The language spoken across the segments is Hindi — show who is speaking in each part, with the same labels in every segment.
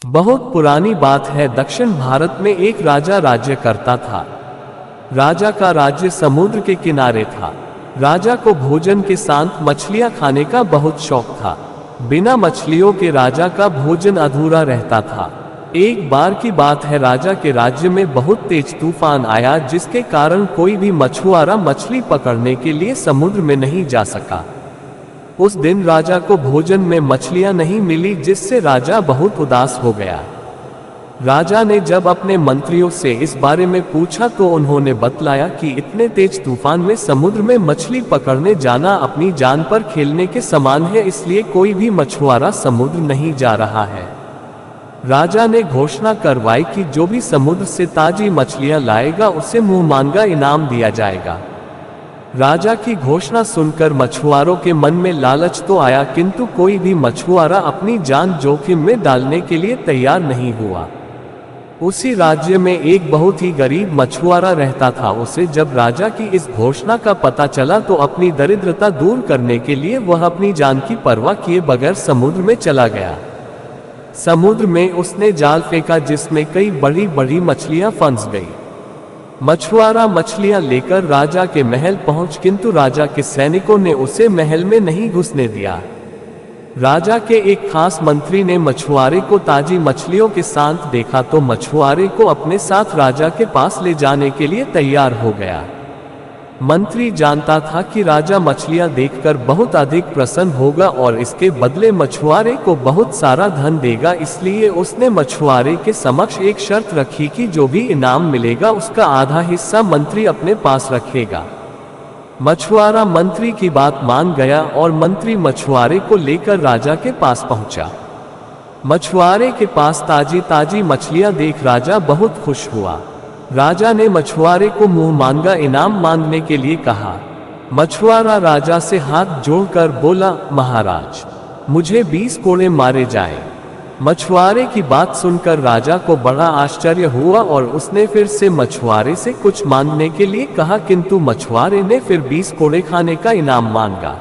Speaker 1: बहुत पुरानी बात है। दक्षिण भारत में एक राजा राज्य करता था। राजा का राज्य समुद्र के किनारे था। राजा को भोजन के साथ मछलियां खाने का बहुत शौक था। बिना मछलियों के राजा का भोजन अधूरा रहता था। एक बार की बात है, राजा के राज्य में बहुत तेज तूफान आया, जिसके कारण कोई भी मछुआरा मछली पकड़ने के लिए समुद्र में नहीं जा सका। उस दिन राजा को भोजन में मछलियां नहीं मिली, जिससे राजा बहुत उदास हो गया। राजा ने जब अपने मंत्रियों से इस बारे में पूछा तो उन्होंने बतलाया कि इतने तेज तूफान में समुद्र में मछली पकड़ने जाना अपनी जान पर खेलने के समान है, इसलिए कोई भी मछुआरा समुद्र नहीं जा रहा है। राजा ने घोषणा करवाई कि जो भी समुद्र से ताजी मछलियां लाएगा उसे मुंहमांगा इनाम दिया जाएगा। राजा की घोषणा सुनकर मछुआरों के मन में लालच तो आया, किंतु कोई भी मछुआरा अपनी जान जोखिम में डालने के लिए तैयार नहीं हुआ। उसी राज्य में एक बहुत ही गरीब मछुआरा रहता था। उसे जब राजा की इस घोषणा का पता चला तो अपनी दरिद्रता दूर करने के लिए वह अपनी जान की परवाह किए बगैर समुद्र में चला गया। समुद्र में उसने जाल फेंका, जिसमें कई बड़ी बड़ी मछलियां फंस गई। मछुआरा मछलियां लेकर राजा के महल पहुंच, किंतु राजा के सैनिकों ने उसे महल में नहीं घुसने दिया। राजा के एक खास मंत्री ने मछुआरे को ताजी मछलियों के साथ देखा तो मछुआरे को अपने साथ राजा के पास ले जाने के लिए तैयार हो गया। मंत्री जानता था कि राजा मछलियां देखकर बहुत अधिक प्रसन्न होगा और इसके बदले मछुआरे को बहुत सारा धन देगा, इसलिए उसने मछुआरे के समक्ष एक शर्त रखी कि जो भी इनाम मिलेगा उसका आधा हिस्सा मंत्री अपने पास रखेगा। मछुआरा मंत्री की बात मान गया और मंत्री मछुआरे को लेकर राजा के पास पहुंचा। मछुआरे के पास ताजी ताजी मछलियां देख राजा बहुत खुश हुआ। राजा ने मछुआरे को मुंहमांगा इनाम मांगने के लिए कहा। मछुआरा राजा से हाथ जोड़कर बोला, महाराज, मुझे 20 कोड़े मारे जाएं। मछुआरे की बात सुनकर राजा को बड़ा आश्चर्य हुआ और उसने फिर से मछुआरे से कुछ मांगने के लिए कहा, किंतु मछुआरे ने फिर 20 कोड़े खाने का इनाम मांगा।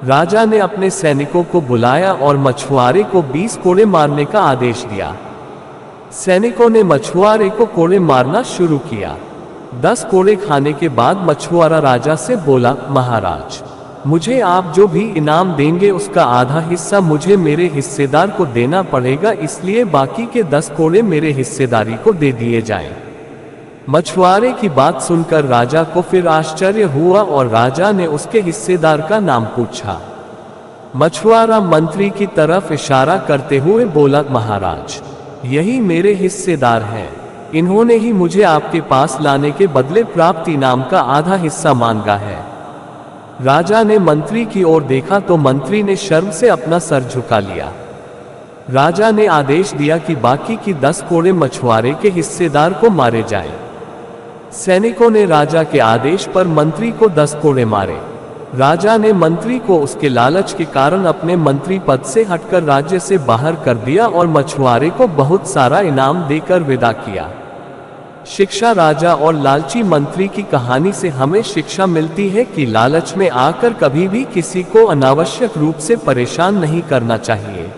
Speaker 1: राजा ने अपने सैनिकों को बुलाया और मछुआरे को 20 कोड़े मारने का आदेश दिया। सैनिकों ने मछुआरे को कोड़े मारना शुरू किया। 10 कोड़े खाने के बाद मछुआरा राजा से बोला, महाराज, मुझे आप जो भी इनाम देंगे उसका आधा हिस्सा मुझे मेरे हिस्सेदार को देना पड़ेगा, इसलिए बाकी के 10 कोड़े मेरे हिस्सेदारी को दे दिए जाएं। मछुआरे की बात सुनकर राजा को फिर आश्चर्य हुआ और राजा ने उसके हिस्सेदार का नाम पूछा। मछुआरा मंत्री की तरफ इशारा करते हुए बोला, महाराज, यही मेरे हिस्सेदार हैं। इन्होंने ही मुझे आपके पास लाने के बदले प्राप्त इनाम का आधा हिस्सा मांगा है। राजा ने मंत्री की ओर देखा तो मंत्री ने शर्म से अपना सर झुका लिया। राजा ने आदेश दिया कि बाकी की 10 कोड़े मछुआरे के हिस्सेदार को मारे जाएं। सैनिकों ने राजा के आदेश पर मंत्री को 10 कोड़े मारे। राजा ने मंत्री को उसके लालच के कारण अपने मंत्री पद से हटकर राज्य से बाहर कर दिया और मछुआरे को बहुत सारा इनाम देकर विदा किया। शिक्षा। राजा और लालची मंत्री की कहानी से हमें शिक्षा मिलती है कि लालच में आकर कभी भी किसी को अनावश्यक रूप से परेशान नहीं करना चाहिए।